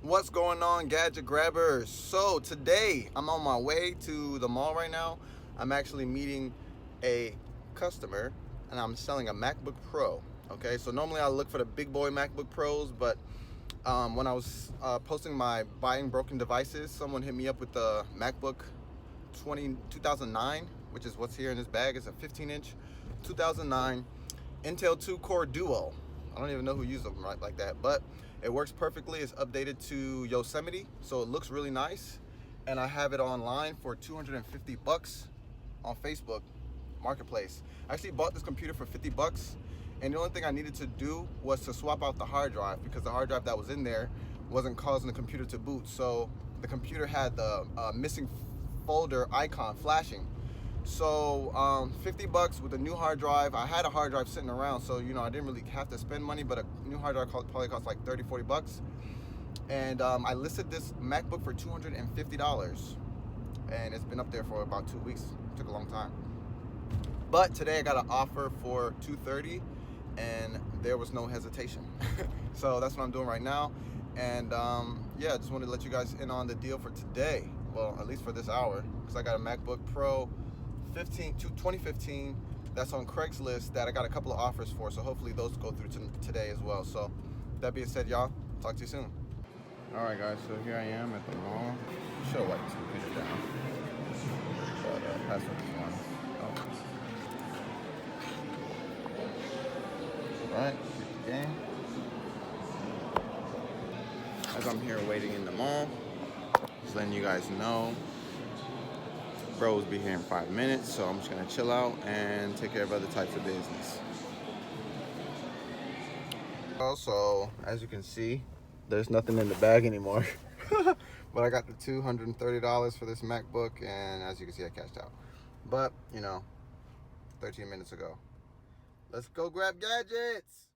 What's going on, gadget grabbers? So today I'm on my way to the mall right now. I'm actually meeting a customer and I'm selling a MacBook Pro. Okay, so normally I look for the big boy MacBook Pros, but when I was posting my buying broken devices, someone hit me up with the MacBook 2009, which is what's here in this bag. It's a 15-inch 2009 Intel 2-core Duo. I don't even know who used them right like that, but it works perfectly. It's updated to Yosemite, so it looks really nice. And I have it online for 250 bucks on Facebook Marketplace. I actually bought this computer for 50 bucks, and the only thing I needed to do was to swap out the hard drive because the hard drive that was in there wasn't causing the computer to boot. So the computer had the missing folder icon flashing. So 50 bucks with a new hard drive. I had a hard drive sitting around, so I didn't really have to spend money, but a new hard drive probably cost like 30-40 bucks. And I listed this MacBook for $250, and it's been up there for about 2 weeks. It took a long time, but today I got an offer for $230, and there was no hesitation. So that's what I'm doing right now. And yeah, I just wanted to let you guys in on the deal for today. Well, at least for this hour, because I got a MacBook Pro 2015 that's on Craigslist that I got a couple of offers for, so hopefully those go through today as well. So that being said, y'all, talk to you soon. All right, guys, so here I am at the mall. Should have wiped this computer down, but password is one. All right, get the game. As I'm here waiting in the mall, just letting you guys know, bros be here in 5 minutes, so I'm just gonna chill out and take care of other types of business. Also, as you can see, there's nothing in the bag anymore. But I got the $230 for this MacBook, and as you can see, I cashed out. But 13 minutes ago. Let's go grab gadgets.